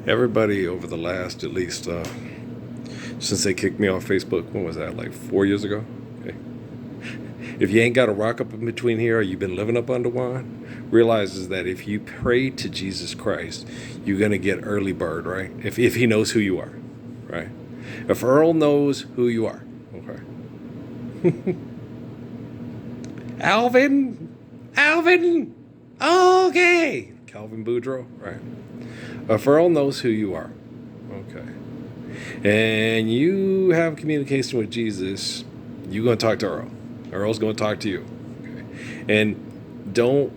Everybody over the last, at least, since they kicked me off Facebook, when was that, like 4 years ago? Okay. If you ain't got a rock up in between here, or you've been living up under one, realizes that if you pray to Jesus Christ, you're going to get early bird, right? If he knows who you are, right? If Earl knows who you are, okay. Alvin, okay. Calvin Boudreaux, right? If Earl knows who you are, okay, and you have communication with Jesus, you're going to talk to Earl. Earl's going to talk to you. Okay? And don't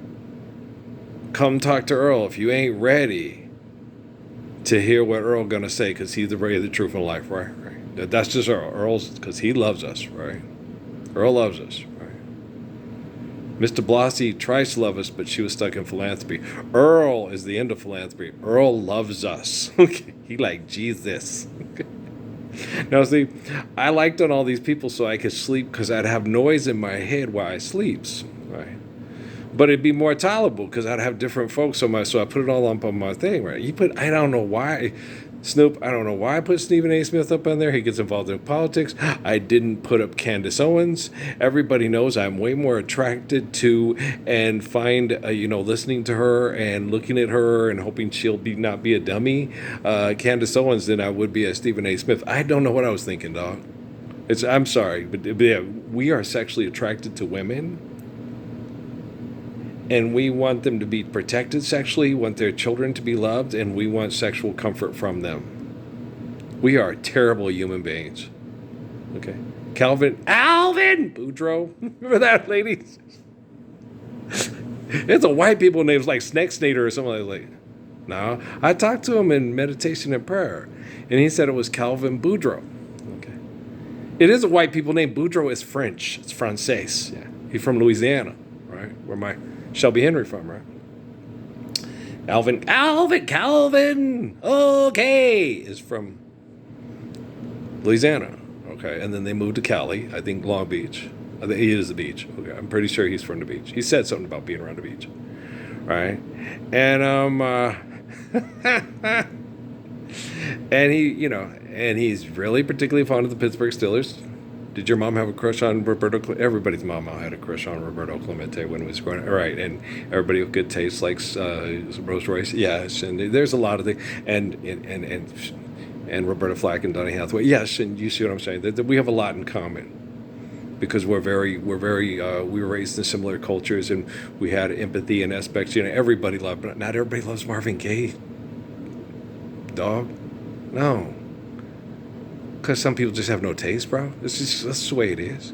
come talk to Earl if you ain't ready to hear what Earl's going to say, because he's the way, the truth, and life, right? That's just Earl. Earl's, because he loves us, right? Earl loves us, right? Mr. Blassie tries to love us, but she was stuck in philanthropy. Earl is the end of philanthropy. Earl loves us. He like Jesus. Now, see, I liked on all these people so I could sleep, because I'd have noise in my head while I sleeps, right? But it'd be more tolerable because I'd have different folks on my, so I put it all up on my thing, right? I don't know why, Snoop, I don't know why I put Stephen A. Smith up on there. He gets involved in politics. I didn't put up Candace Owens. Everybody knows I'm way more attracted to and find, listening to her and looking at her and hoping she'll not be a dummy, Candace Owens, than I would be a Stephen A. Smith. I don't know what I was thinking, dog. I'm sorry, but yeah, we are sexually attracted to women. And we want them to be protected sexually, want their children to be loved, and we want sexual comfort from them. We are terrible human beings. Okay. Alvin Boudreaux. Remember that, ladies? It's a white people name, it's like Snake Snader or something like that. No, I talked to him in meditation and prayer, and he said it was Calvin Boudreaux. Okay. It is a white people name. Boudreaux is French. It's Francais. Yeah. He's from Louisiana, right? Where my Shelby Henry from, right? Calvin, okay, is from Louisiana, okay, and then they moved to Cali, I think Long Beach. I think he is the beach. Okay, I'm pretty sure he's from the beach. He said something about being around the beach, right? And and and he's really particularly fond of the Pittsburgh Steelers. Did your mom have a crush on Roberto? Everybody's mama had a crush on Roberto Clemente when he was growing up. Right, and everybody with good taste likes Rolls Royce. Yes, and there's a lot of things. And Roberta Flack and Donny Hathaway. Yes, and you see what I'm saying? That we have a lot in common, because we were raised in similar cultures, and we had empathy and aspects. Everybody loved, but not everybody loves Marvin Gaye. Dog, no. Because some people just have no taste, bro. That's the way it is.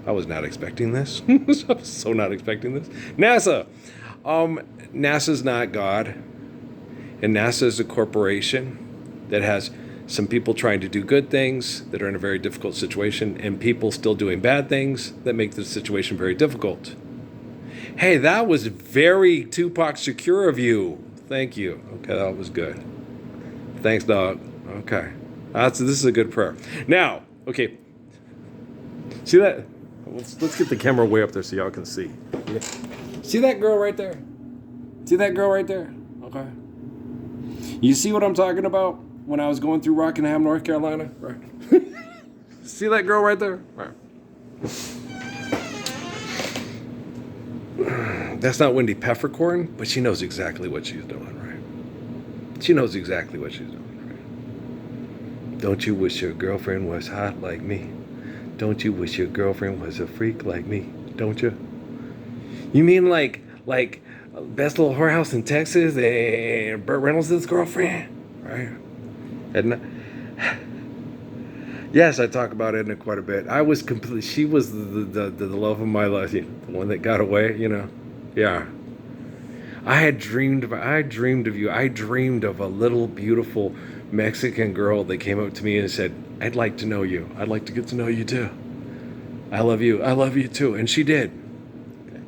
I was not expecting this. I was so not expecting this. NASA. NASA's not God. And NASA is a corporation that has some people trying to do good things that are in a very difficult situation, and people still doing bad things that make the situation very difficult. Hey, that was very Tupac Shakur of you. Thank you. Okay, that was good. Thanks, dog. Okay. This is a good prayer. Now, okay. See that? Let's get the camera way up there so y'all can see. Yeah. See that girl right there? See that girl right there? Okay. You see what I'm talking about when I was going through Rockingham, North Carolina? Right. See that girl right there? Right. That's not Wendy Peppercorn, but she knows exactly what she's doing, right? She knows exactly what she's doing. Don't you wish your girlfriend was hot like me? Don't you wish your girlfriend was a freak like me? Don't you? You mean like Best Little Whorehouse in Texas and Burt Reynolds' girlfriend? Right? Edna? Yes, I talk about Edna quite a bit. She was the love of my life, the one that got away, Yeah. I dreamed of you. I dreamed of a little beautiful Mexican girl that came up to me and said, I'd like to know you. I'd like to get to know you too. I love you. I love you too. And she did. Okay.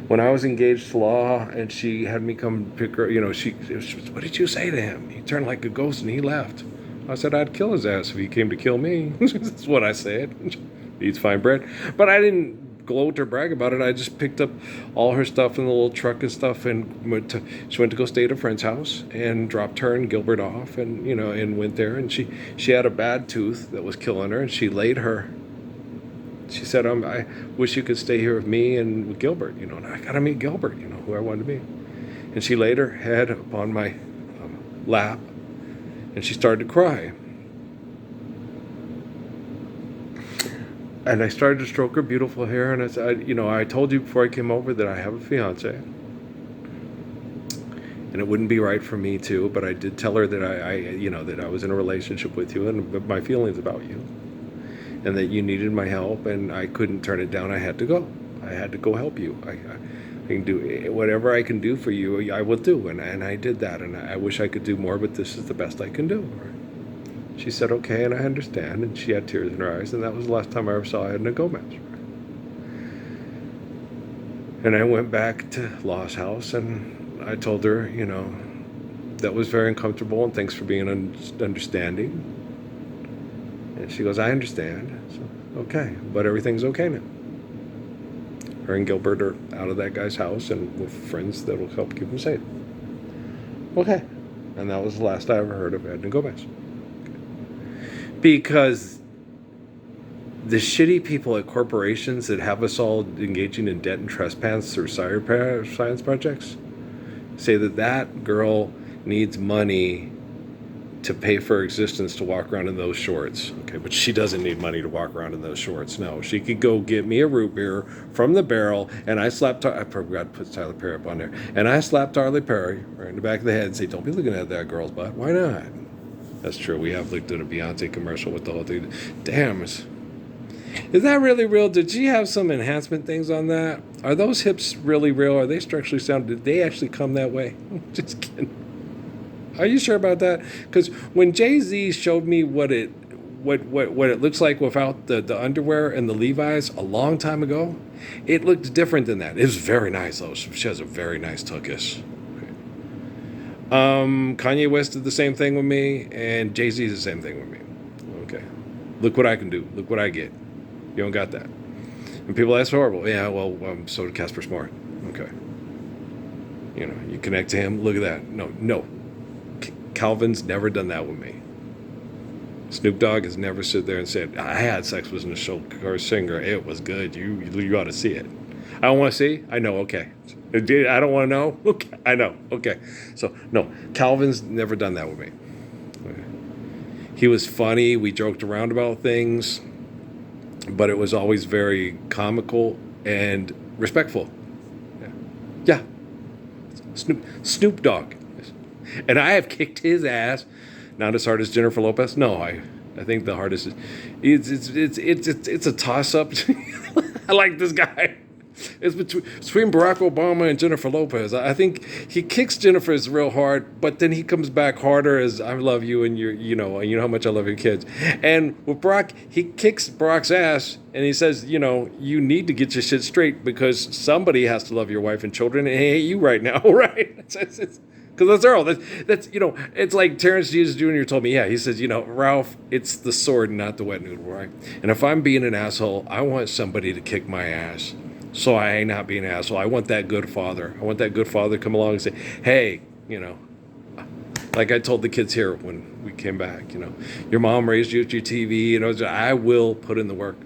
When I was engaged to Law and she had me come pick her, what did you say to him? He turned like a ghost and he left. I said I'd kill his ass if he came to kill me. That's what I said. Eats fine bread. But I didn't gloat or brag about it. I just picked up all her stuff in the little truck and stuff, and she went to go stay at a friend's house, and dropped her and Gilbert off, and and went there, and she had a bad tooth that was killing her, and she laid her. She said, I wish you could stay here with me and with Gilbert, and I got to meet Gilbert, who I wanted to meet. And she laid her head upon my lap, and she started to cry. And I started to stroke her beautiful hair, and I said, I told you before I came over that I have a fiance, and it wouldn't be right for me to, but I did tell her that that I was in a relationship with you, and my feelings about you, and that you needed my help, and I couldn't turn it down. I had to go. I had to go help you. I can do whatever I can do for you. I will do, and I did that, and I wish I could do more, but this is the best I can do. She said, okay, and I understand, and she had tears in her eyes, and that was the last time I ever saw Edna Gomez. And I went back to Law's house, and I told her, that was very uncomfortable, and thanks for being understanding. And she goes, I understand. So, okay, but everything's okay now. Her and Gilbert are out of that guy's house and with friends that will help keep him safe. Okay. And that was the last I ever heard of Edna Gomez. Because the shitty people at corporations that have us all engaging in debt and trespass or science projects say that girl needs money to pay for her existence to walk around in those shorts. Okay, but she doesn't need money to walk around in those shorts. No, she could go get me a root beer from the barrel, and I forgot to put Tyler Perry up on there, and I slapped Tyler Perry right in the back of the head and say, don't be looking at that girl's butt. Why not? That's true. We have looked at a Beyonce commercial with the whole thing. Damn. Is that really real? Did she have some enhancement things on that? Are those hips really real? Are they structurally sound? Did they actually come that way? Just kidding. Are you sure about that? Because when Jay-Z showed me what it looks like without the underwear and the Levi's a long time ago, it looked different than that. It was very nice, though. She has a very nice tuchus. Kanye West did the same thing with me, and Jay-Z is the same thing with me. Okay. Look what I can do. Look what I get. You don't got that. And people, that's horrible. Yeah, well, so did Casper Smart. Okay. You connect to him. Look at that. No. Calvin's never done that with me. Snoop Dogg has never stood there and said, I had sex with a show singer. It was good. You ought to see it. I don't want to see. I know. Okay. I don't want to know. Okay. I know. Okay. So, no. Calvin's never done that with me. Okay. He was funny. We joked around about things. But it was always very comical and respectful. Yeah. Snoop Dogg. And I have kicked his ass. Not as hard as Jennifer Lopez. No, I think the hardest is it's a toss up. I like this guy. It's between Barack Obama and Jennifer Lopez. I think he kicks Jennifer's real hard, but then he comes back harder as I love you and you know how much I love your kids. And with Barack, he kicks Barack's ass and he says, you need to get your shit straight because somebody has to love your wife and children and hate you right now, right? Because that's Earl. That's it's like Terrence Jesus Jr. told me, he says, Ralph, it's the sword, not the wet noodle, right? And if I'm being an asshole, I want somebody to kick my ass. So I ain't not being an asshole. I want that good father. I want that good father to come along and say, hey, like I told the kids here when we came back, your mom raised you at your TV, I will put in the work.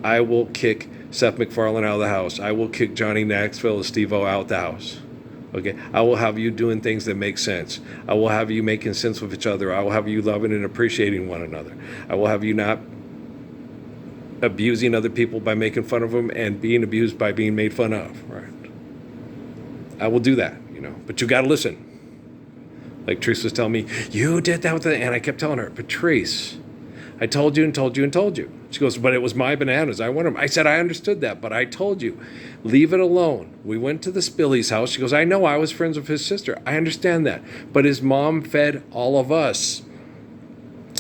I will kick Seth MacFarlane out of the house. I will kick Johnny Knoxville and Steve-O out the house. Okay, I will have you doing things that make sense. I will have you making sense with each other. I will have you loving and appreciating one another. I will have you not abusing other people by making fun of them and being abused by being made fun of, right? I will do that, but you got to listen. Like Patrice was telling me, you did that with it, and I kept telling her, Patrice, I told you and told you and told you. She goes, but it was my bananas. I want them. I said, I understood that, but I told you. Leave it alone. We went to the Spilly's house. She goes, I know, I was friends with his sister. I understand that. But his mom fed all of us.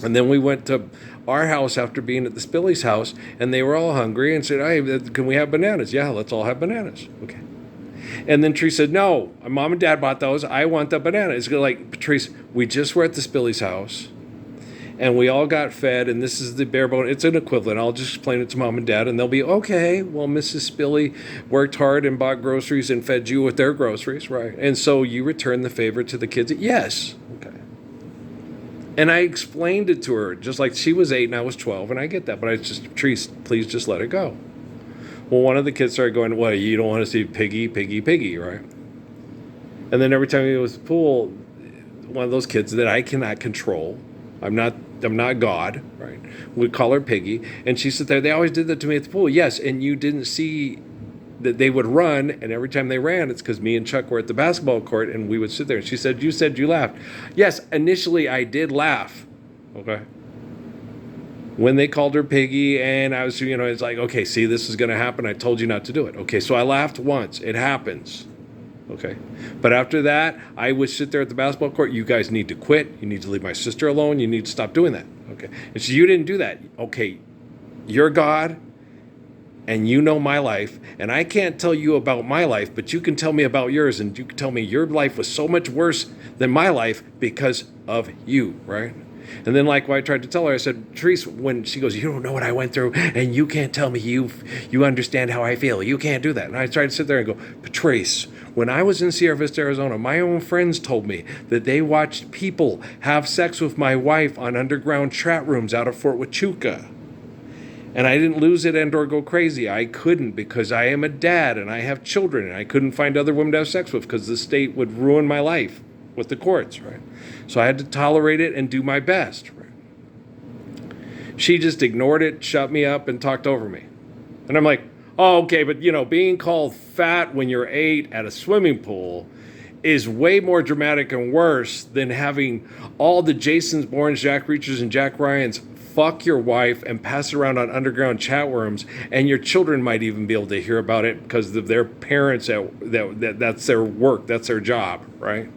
And then we went to our house after being at the Spilly's house, and they were all hungry and said, hey, can we have bananas? Yeah, let's all have bananas. Okay. And then Patrice said, no, my mom and dad bought those. I want the bananas. It's like, Patrice, we just were at the Spilly's house, And we all got fed, and this is the bare bone. It's an equivalent. I'll just explain it to mom and dad, and they'll be, okay, well, Mrs. Spilly worked hard and bought groceries and fed you with their groceries, right? And so you return the favor to the kids. Yes. Okay. And I explained it to her, just like she was 8 and I was 12, and I get that, but I just, Trees, please just let it go. Well, one of the kids started going, well, you don't want to see Piggy, Piggy, Piggy, right? And then every time he was at the pool, one of those kids that I cannot control, I'm not God, right? We'd call her Piggy, and she said they always did that to me at the pool. Yes, and you didn't see that they would run, and every time they ran, it's because me and Chuck were at the basketball court, and we would sit there. And she said you laughed. Yes, initially I did laugh, okay? When they called her Piggy, and I was, it's like, okay, see, this is going to happen. I told you not to do it. Okay, so I laughed once. It happens. Okay. But after that, I would sit there at the basketball court. You guys need to quit. You need to leave my sister alone. You need to stop doing that. Okay. And so you didn't do that. Okay. You're God, and you know my life, and I can't tell you about my life, but you can tell me about yours, and you can tell me your life was so much worse than my life because of you, right? And then, like what I tried to tell her, I said, Therese, when she goes, you don't know what I went through, and you can't tell me you understand how I feel. You can't do that. And I tried to sit there and go, Patrice, when I was in Sierra Vista, Arizona, my own friends told me that they watched people have sex with my wife on underground chat rooms out of Fort Huachuca. And I didn't lose it and or go crazy. I couldn't, because I am a dad and I have children, and I couldn't find other women to have sex with because the state would ruin my life with the courts, right? So I had to tolerate it and do my best, right? She just ignored it, shut me up, and talked over me. And I'm like, oh, okay, but being called fat when you're 8 at a swimming pool is way more dramatic and worse than having all the Jasons Bournes, Jack Reachers, and Jack Ryans fuck your wife and pass it around on underground chat rooms, and your children might even be able to hear about it because of their parents. That's their work, that's their job, right?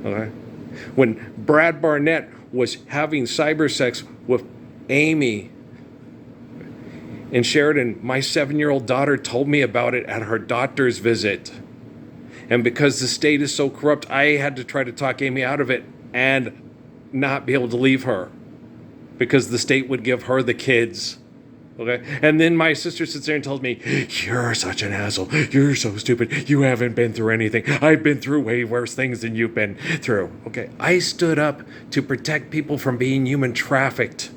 Okay. When Brad Barnett was having cyber sex with Amy in Sheridan, my 7-year-old daughter told me about it at her doctor's visit. And because the state is so corrupt, I had to try to talk Amy out of it and not be able to leave her because the state would give her the kids. Okay. And then my sister sits there and tells me, you're such an asshole. You're so stupid. You haven't been through anything. I've been through way worse things than you've been through. Okay. I stood up to protect people from being human trafficked.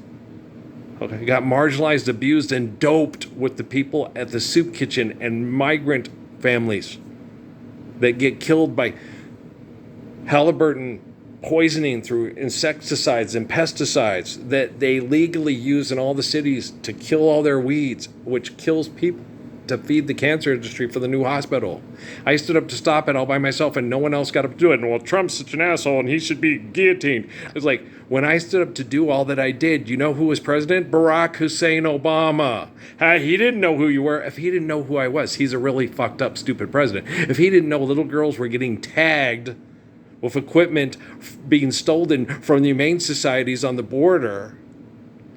Okay. Got marginalized, abused, and doped with the people at the soup kitchen and migrant families that get killed by Halliburton poisoning through insecticides and pesticides that they legally use in all the cities to kill all their weeds, which kills people to feed the cancer industry for the new hospital. I stood up to stop it all by myself, and no one else got up to do it. And, well, Trump's such an asshole and he should be guillotined. It's like, when I stood up to do all that I did, you know who was president? Barack Hussein Obama. He didn't know who you were. If he didn't know who I was, he's a really fucked up, stupid president. If he didn't know little girls were getting tagged with equipment being stolen from the humane societies on the border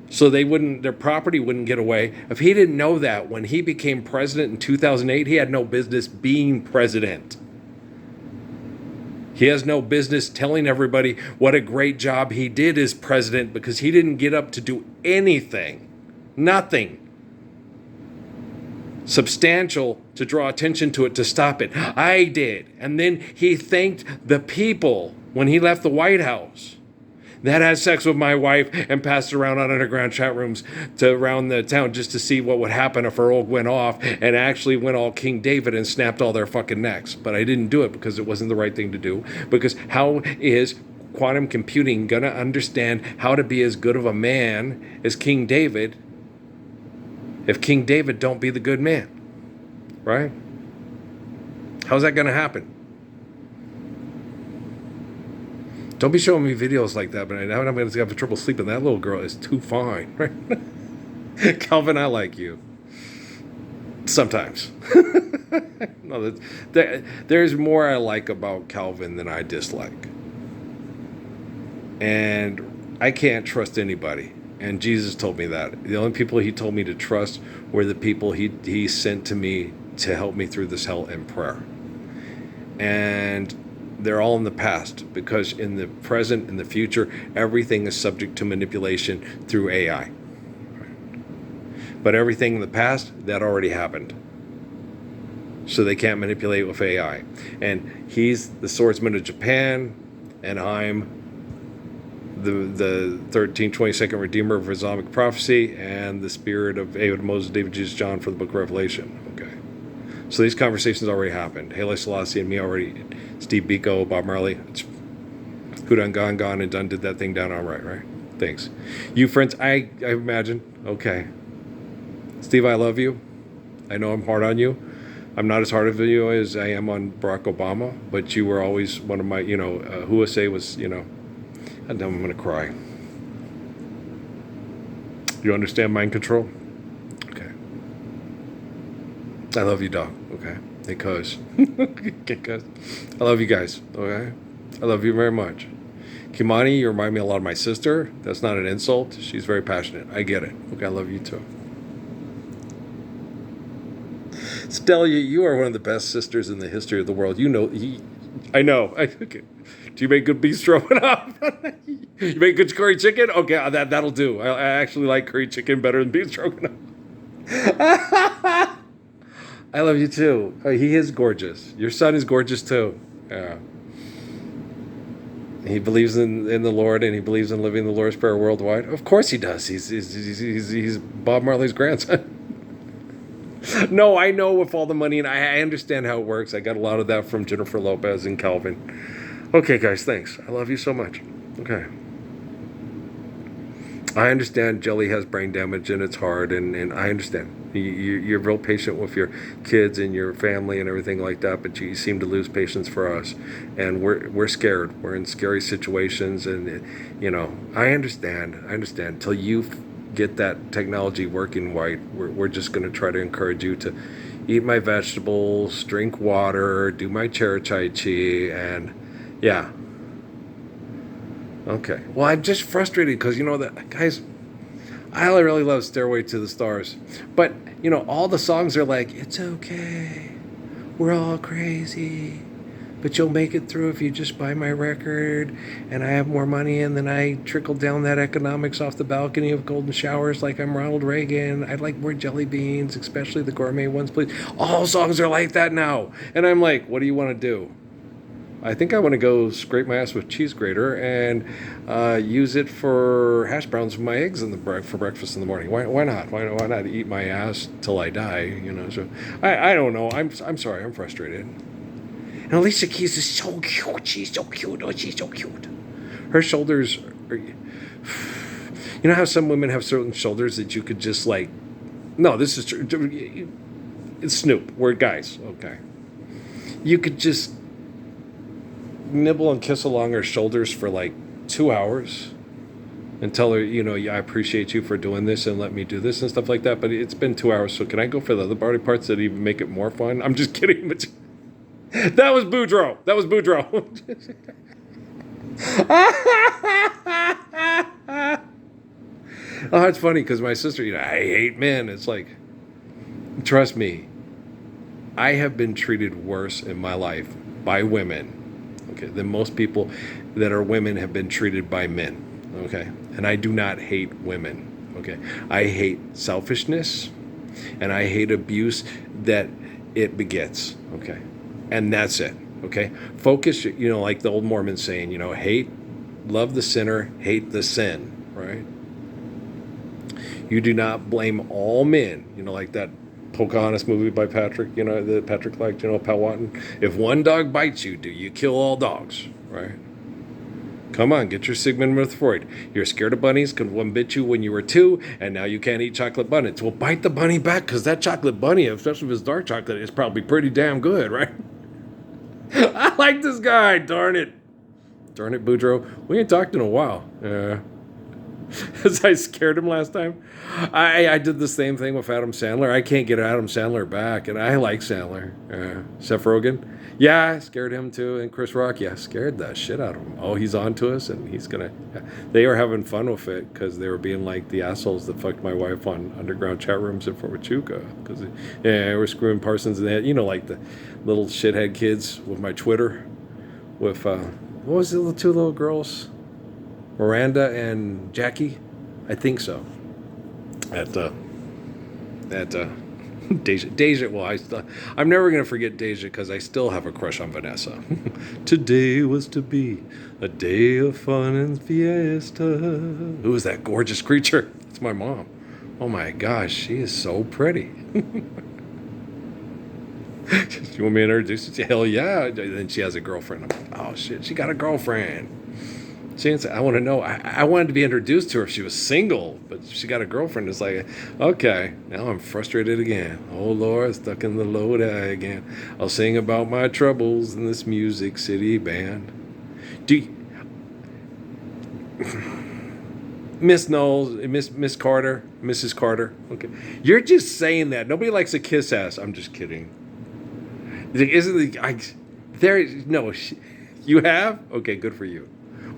so their property wouldn't get away. If he didn't know that when he became president in 2008, he had no business being president. He has no business telling everybody what a great job he did as president because he didn't get up to do anything, nothing substantial to draw attention to it, to stop it. I did. And then he thanked the people when he left the White House that had sex with my wife and passed it around on underground chat rooms around the town just to see what would happen if her old went off and actually went all King David and snapped all their fucking necks. But I didn't do it because it wasn't the right thing to do. Because how is quantum computing going to understand how to be as good of a man as King David if King David don't be the good man, right? How's that going to happen? Don't be showing me videos like that, but now I'm going to have trouble sleeping. That little girl is too fine, right? Calvin, I like you. Sometimes. No, there's more I like about Calvin than I dislike. And I can't trust anybody. And Jesus told me that. The only people he told me to trust were the people he sent to me to help me through this hell in prayer. And they're all in the past, because in the present, in the future, everything is subject to manipulation through AI. But everything in the past, that already happened. So they can't manipulate with AI. And he's the swordsman of Japan, and I'm the 1322nd Redeemer of Islamic prophecy, and the spirit of David, Moses, David, Jesus, John for the book of Revelation. Okay. So these conversations already happened. Haile Selassie and me already, Steve Biko, Bob Marley, who done gone and done did that thing down on right? Thanks. You friends, I imagine. Okay. Steve, I love you. I know I'm hard on you. I'm not as hard of you as I am on Barack Obama, but you were always one of my, Huase was, and I'm going to cry. You understand mind control? Okay. I love you, dog. Okay. Because I love you guys. Okay. I love you very much. Kimani, you remind me a lot of my sister. That's not an insult. She's very passionate. I get it. Okay. I love you too. Stella, you are one of the best sisters in the history of the world. I know. Okay. Do you make good beef stroganoff? You make good curry chicken? Okay, that'll do. I actually like curry chicken better than beef stroganoff. I love you too. He is gorgeous. Your son is gorgeous too. Yeah. He believes in the Lord, and he believes in living the Lord's Prayer worldwide. Of course he does. He's Bob Marley's grandson. No, I know with all the money, and I understand how it works. I got a lot of that from Jennifer Lopez and Calvin. Okay, guys, thanks. I love you so much. Okay. I understand Jelly has brain damage and it's hard, and I understand. You're real patient with your kids and your family and everything like that, but you seem to lose patience for us. And we're scared. We're in scary situations, and, I understand. Until you get that technology working right, we're just going to try to encourage you to eat my vegetables, drink water, do my chair tai chi, and yeah. Okay. Well, I'm just frustrated because, that guys, I really love Stairway to the Stars. But, all the songs are like, it's okay. We're all crazy. But you'll make it through if you just buy my record, and I have more money, and then I trickle down that economics off the balcony of golden showers like I'm Ronald Reagan. I'd like more jelly beans, especially the gourmet ones, please. All songs are like that now. And I'm like, what do you want to do? I think I want to go scrape my ass with cheese grater and use it for hash browns with my eggs for breakfast in the morning. Why not? Why not eat my ass till I die? So I don't know. I'm sorry. I'm frustrated. And Alicia Keys is so cute. She's so cute. Oh, she's so cute. Her shoulders are... You know how some women have certain shoulders that you could just like... No, this is true. It's Snoop. We're guys. Okay. You could just nibble and kiss along her shoulders for like 2 hours and tell her, I appreciate you for doing this and let me do this and stuff like that. But it's been 2 hours, so can I go for the other body parts that even make it more fun? I'm just kidding. But that was Boudreaux. Oh, it's funny because my sister, I hate men. It's like, trust me, I have been treated worse in my life by women, okay, than most people that are women have been treated by men, okay? And I do not hate women, okay? I hate selfishness, and I hate abuse that it begets, okay? And that's it, okay? Focus, like the old Mormon saying, love the sinner, hate the sin, right? You do not blame all men, like that Pocahontas movie by Patrick, that Patrick liked, Powhatan. If one dog bites you, do you kill all dogs, right? Come on, get your Sigmund Freud. You're scared of bunnies because one bit you when you were 2, and now you can't eat chocolate bunnies. Well, bite the bunny back, because that chocolate bunny, especially if it's dark chocolate, is probably pretty damn good, right? I like this guy, darn it. Darn it, Boudreaux. We ain't talked in a while. Because I scared him last time. I did the same thing with Adam Sandler. I can't get Adam Sandler back, and I like Sandler. Seth Rogen, yeah, I scared him too. And Chris Rock, yeah, scared the shit out of him. Oh, he's on to us, and he's gonna... They were having fun with it because they were being like the assholes that fucked my wife on underground chat rooms in Fort Huachuca. Because, they were screwing Parsons, and they had, like the little shithead kids with my Twitter. with what was the two little girls, Miranda and Jackie, I think so. At Deja. Well, I'm never gonna forget Deja because I still have a crush on Vanessa. Today was to be a day of fun and fiesta. Who is that gorgeous creature? It's my mom. Oh my gosh, she is so pretty. You want me to introduce you? Hell yeah. And then she has a girlfriend. I'm like, oh shit, she got a girlfriend. Chance, I want to know. I wanted to be introduced to her if she was single, but she got a girlfriend. It's like, okay, now I'm frustrated again. Oh Lord, stuck in the low die again. I'll sing about my troubles in this Music City band. Do you, Miss Knowles, Miss Carter, Mrs. Carter. Okay, you're just saying that. Nobody likes a kiss ass. I'm just kidding. Isn't the there? No, you have. Okay, good for you.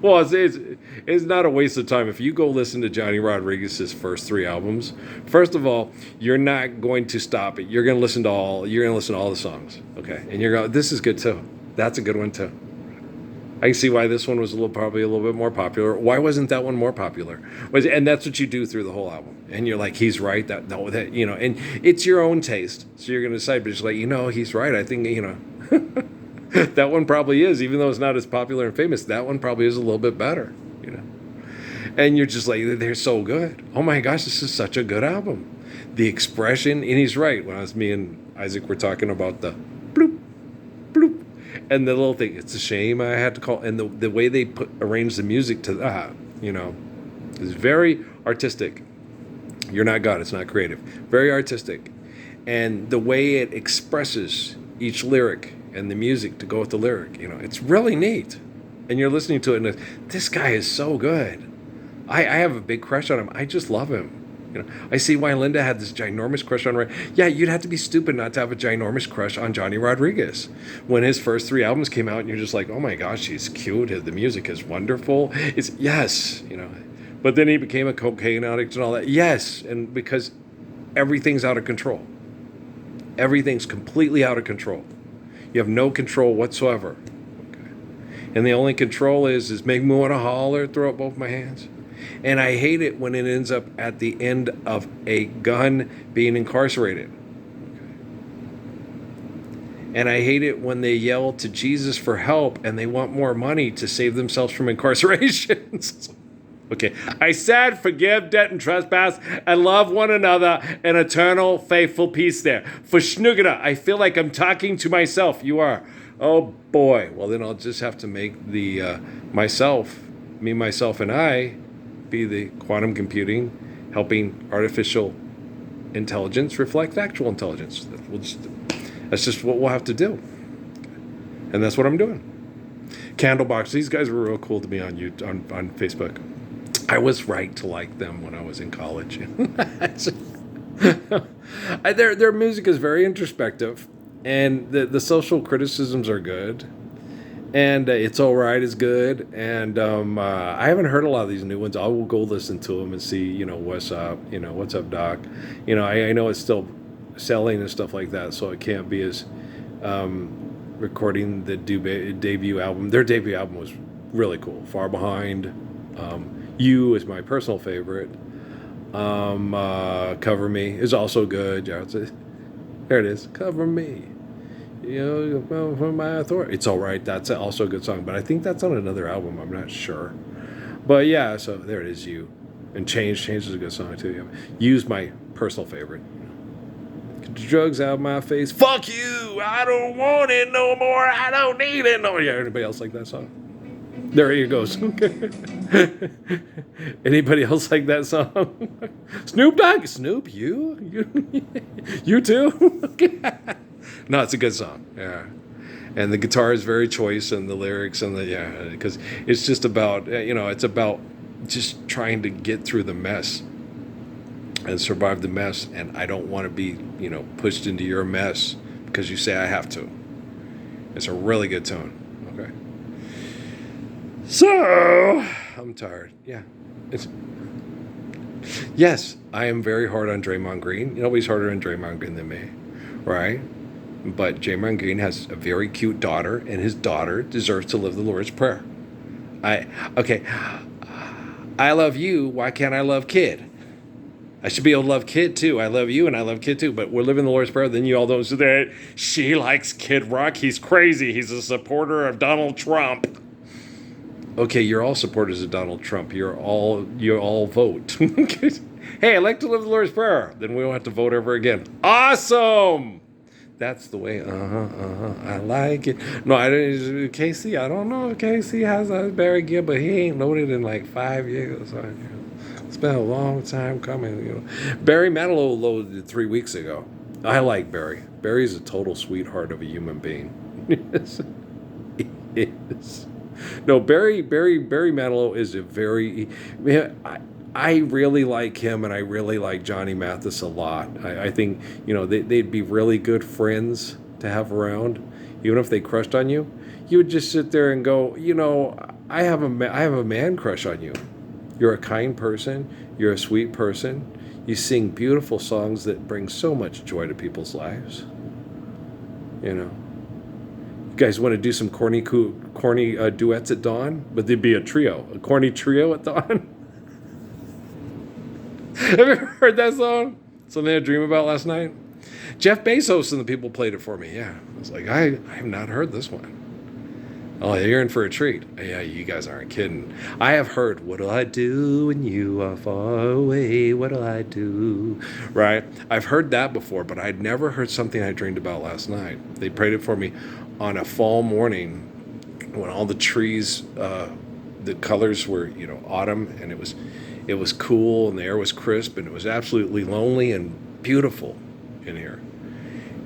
Well, it's not a waste of time. If you go listen to Johnny Rodriguez's first three albums, first of all, you're not going to stop it. You're going to listen to all. You're going to listen to all the songs, okay? And you're going. This is good too. That's a good one too. I can see why this one was probably a little bit more popular. Why wasn't that one more popular? And that's what you do through the whole album. And you're like, he's right. That you know, and it's your own taste. So you're going to decide, but it's like, he's right. I think that one probably is, even though it's not as popular and famous. That one probably is a little bit better, And you're just like, they're so good. Oh my gosh, this is such a good album. The expression, and he's right. When me and Isaac were talking about the bloop, bloop, and the little thing, it's a shame I had to call, and the way they arrange the music to that, is very artistic. You're not God, it's not creative. Very artistic. And the way it expresses each lyric and the music to go with the lyric, it's really neat. And you're listening to it, and this guy is so good. I have a big crush on him. I just love him. I see why Linda had this ginormous crush on Ray. Yeah, you'd have to be stupid not to have a ginormous crush on Johnny Rodriguez. When his first three albums came out, and you're just like, oh my gosh, he's cute. The music is wonderful. Yes. But then he became a cocaine addict and all that. Yes, and because everything's out of control. Everything's completely out of control. You have no control whatsoever. Okay. And the only control is make me want to holler, throw up both my hands. And I hate it when it ends up at the end of a gun being incarcerated. Okay. And I hate it when they yell to Jesus for help and they want more money to save themselves from incarceration. Okay, I said forgive debt and trespass and love one another and eternal faithful peace there. For Schnugada, I feel like I'm talking to myself. You are. Oh boy. Well, then I'll just have to make the myself, and I be the quantum computing helping artificial intelligence reflect actual intelligence. That's just what we'll have to do. And that's what I'm doing. Candlebox, these guys were real cool to me on Facebook. I was right to like them when I was in college. Their music is very introspective, and the social criticisms are good, and It's Alright is good, and I haven't heard a lot of these new ones. I will go listen to them and see, what's up, what's up, Doc. I know it's still selling and stuff like that, so it can't be as recording the debut album. Their debut album was really cool. Far Behind. You is my personal favorite. Cover Me is also good. There it is. Cover Me. For my authority. It's Alright. That's also a good song, but I think that's on another album. I'm not sure. But yeah, so there it is. You. And Change is a good song too. You's my personal favorite. Get the drugs out of my face. Fuck you! I don't want it no more. I don't need it no more. Yeah, anybody else like that song? There he goes. Anybody else like that song? Snoop Dogg? Snoop, you too? No, it's a good song. Yeah. And the guitar is very choice, and the lyrics, and because it's just about, it's about just trying to get through the mess and survive the mess. And I don't want to be, pushed into your mess because you say I have to. It's a really good tone. Okay. So, I'm tired. Yeah. Yes, I am very hard on Draymond Green. Nobody's harder on Draymond Green than me, right? But Jamon Green has a very cute daughter, and his daughter deserves to live the Lord's Prayer. Okay, I love you. Why can't I love Kid? I should be able to love Kid too. I love you and I love Kid too. But we're living the Lord's Prayer. Then you all don't say that. She likes Kid Rock. He's crazy. He's a supporter of Donald Trump. Okay, you're all supporters of Donald Trump. You all vote. Hey, I like to live the Lord's Prayer. Then we won't have to vote ever again. Awesome. That's the way. I like it. No, Casey. I don't know if Casey has a Barry Gibb, but he ain't loaded in like 5 years. It's been a long time coming. Barry Manilow loaded 3 weeks ago. I like Barry. Barry's a total sweetheart of a human being. Yes, he is. No, Barry Manilow is a very. I really like him, and I really like Johnny Mathis a lot. I think they'd be really good friends to have around, even if they crushed on you. You would just sit there and go, I have a man crush on you. You're a kind person. You're a sweet person. You sing beautiful songs that bring so much joy to people's lives. You guys want to do some corny duets at dawn? But there'd be a corny trio at dawn. Have you ever heard that song? Something I dreamed about last night? Jeff Bezos and the people played it for me. Yeah. I was like, I have not heard this one. Oh, you're in for a treat. Yeah, you guys aren't kidding. I have heard, what'll I do when you are far away? What'll I do? Right? I've heard that before, but I'd never heard something I dreamed about last night. They played it for me on a fall morning when all the trees, the colors were, autumn, and it was cool and the air was crisp and it was absolutely lonely and beautiful in here.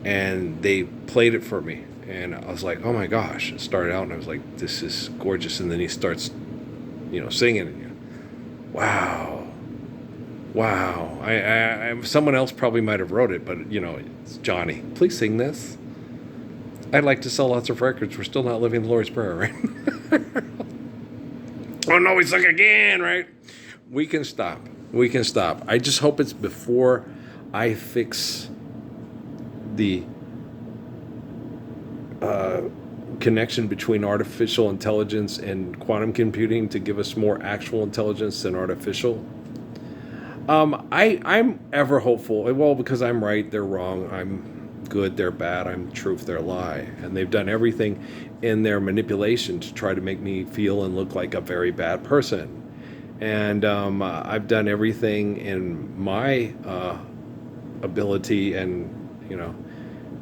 And they played it for me. And I was like, oh my gosh. It started out and I was like, this is gorgeous. And then he starts, singing. And wow. Someone else probably might have wrote it, but, it's Johnny. Please sing this. I'd like to sell lots of records. We're still not living the Lord's Prayer, right? Oh no, we suck again, right? We can stop. I just hope it's before I fix the connection between artificial intelligence and quantum computing to give us more actual intelligence than artificial. I'm ever hopeful. Well, because I'm right, they're wrong. I'm good, they're bad. I'm truth, they're lie. And they've done everything in their manipulation to try to make me feel and look like a very bad person. And I've done everything in my ability and,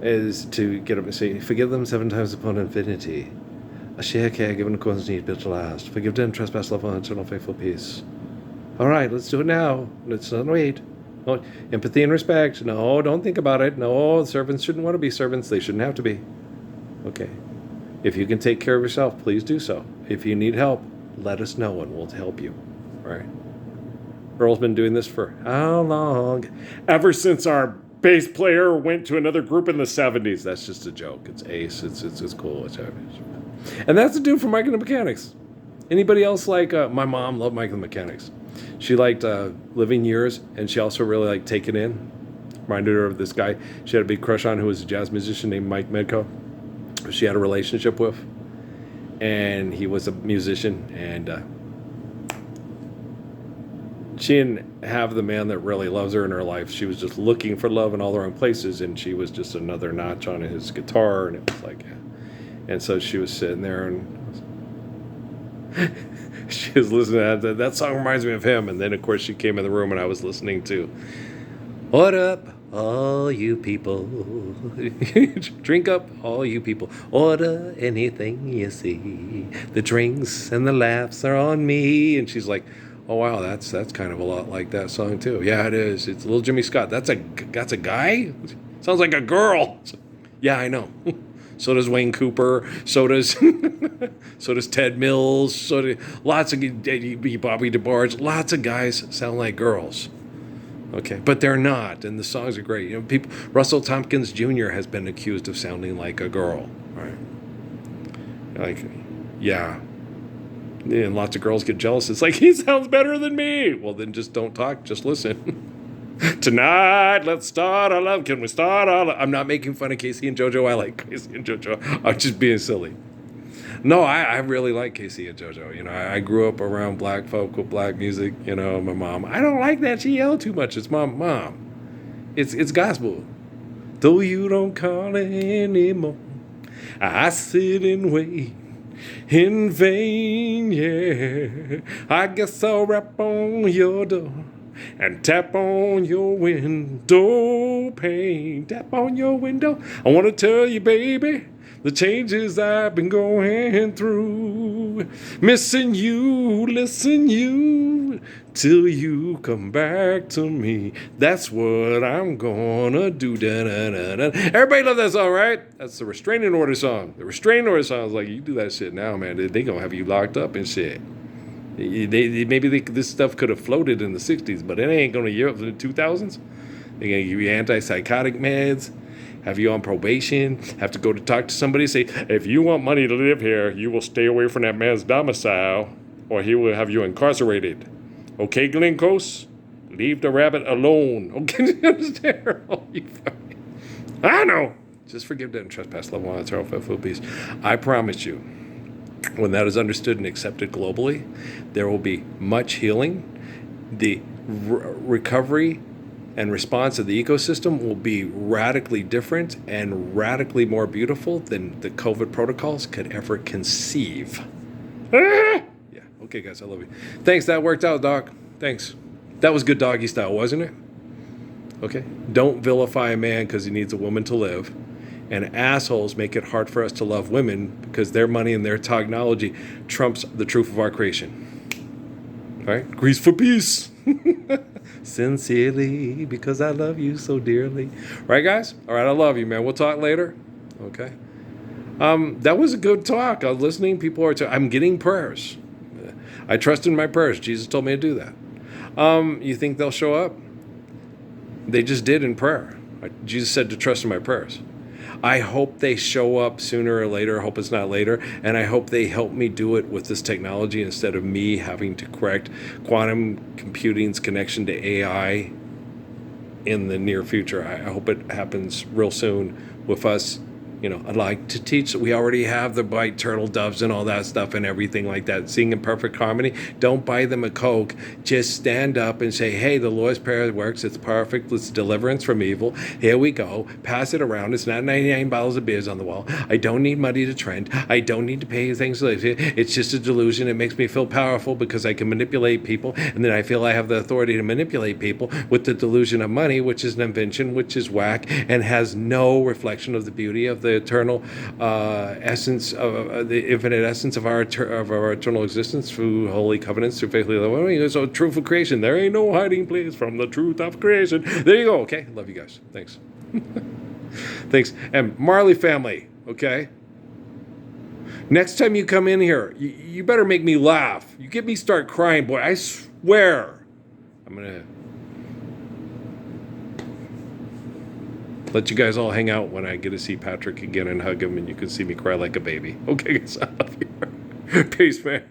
is to get up and say, forgive them 7 times upon infinity. A share care given according to need built to last. Forgive them trespass, love, and eternal faithful peace. All right, let's do it now. Let's not wait. No, empathy and respect. No, don't think about it. No, servants shouldn't want to be servants. They shouldn't have to be. Okay. If you can take care of yourself, please do so. If you need help, let us know and we'll help you. All right. Earl's been doing this for how long? Ever since our bass player went to another group in the 70s. That's just a joke. It's Ace. It's cool. And that's the dude from Mike and the Mechanics. Anybody else like my mom loved Mike and the Mechanics. She liked Living Years, and she also really liked Take It In. Reminded her of this guy she had a big crush on who was a jazz musician named Mike Medco, who she had a relationship with. And he was a musician, and she didn't have the man that really loves her in her life. She was just looking for love in all the wrong places, and she was just another notch on his guitar, and it was like, yeah. And so she was sitting there, and she was listening to that song reminds me of him. And then, of course, she came in the room, and I was listening to, what up, all you people? Drink up, all you people. Order anything you see. The drinks and the laughs are on me. And she's like, oh wow, that's kind of a lot like that song too. Yeah, it is. It's Little Jimmy Scott. That's a guy? Sounds like a girl. Yeah, I know. So does Wayne Cooper. So does Ted Mills. So do lots of Bobby DeBarge. Lots of guys sound like girls. Okay, but they're not, and the songs are great. Russell Tompkins Jr. has been accused of sounding like a girl. Right? Like, yeah. And lots of girls get jealous. It's like, he sounds better than me. Well, then just don't talk. Just listen. Tonight, let's start our love. Can we start our love? I'm not making fun of Casey and JoJo. I like Casey and JoJo. I'm just being silly. No, I really like Casey and JoJo. You know, I grew up around black folk with black music. You know, my mom. I don't like that she yelled too much. It's my mom. It's gospel. Though you don't call it anymore, I sit and wait in vain. Yeah, I guess I'll rap on your door and tap on your window pane. Tap on your window. I want to tell you, baby, the changes I've been going through. Missing you, listen you, till you come back to me. That's what I'm gonna do. Da-da-da-da. Everybody love that song, right? That's the restraining order song. The restraining order song is like, you do that shit now, man, they gonna have you locked up and shit. This stuff could have floated in the 60s, but it ain't gonna year up in the 2000s. They're gonna give you antipsychotic meds, have you on probation, have to go to talk to somebody, say, if you want money to live here, you will stay away from that man's domicile, or he will have you incarcerated. Okay, Glenn Close? Leave the rabbit alone. Okay, you understand? I know. Just forgive that and trespass, love one, that's our full peace. I promise you, when that is understood and accepted globally, there will be much healing. The recovery and response of the ecosystem will be radically different and radically more beautiful than the COVID protocols could ever conceive. Yeah. Okay, guys, I love you. Thanks. That worked out, Doc. Thanks. That was good doggy style, wasn't it? Okay. Don't vilify a man because he needs a woman to live. And assholes make it hard for us to love women because their money and their technology trumps the truth of our creation. All right? Grease for peace. Sincerely, because I love you so dearly. Right, guys? All right, I love you, man. We'll talk later. Okay. That was a good talk. I was listening. People are I'm getting prayers. I trust in my prayers. Jesus told me to do that. You think they'll show up? They just did in prayer. Jesus said to trust in my prayers. I hope they show up sooner or later. I hope it's not later. And I hope they help me do it with this technology instead of me having to correct quantum computing's connection to AI in the near future. I hope it happens real soon with us. You know, I'd like to teach. We already have the white turtle doves and all that stuff and everything like that. Sing in perfect harmony. Don't buy them a Coke. Just stand up and say, hey, the Lord's Prayer works. It's perfect. It's deliverance from evil. Here we go. Pass it around. It's not 99 bottles of beers on the wall. I don't need money to trend. I don't need to pay things like it. It's just a delusion. It makes me feel powerful because I can manipulate people. And then I feel I have the authority to manipulate people with the delusion of money, which is an invention, which is whack, and has no reflection of the beauty of the eternal essence of the infinite essence of our eternal existence through holy covenants, through faithfully love. So truth of creation. There ain't no hiding place from the truth of creation. There you go. Okay, love you guys. Thanks. Thanks. And Marley family. Okay. Next time you come in here, you better make me laugh. You get me start crying, boy. I swear. I'm gonna let you guys all hang out when I get to see Patrick again and hug him, and you can see me cry like a baby. Okay, guys, I love you. Peace, man.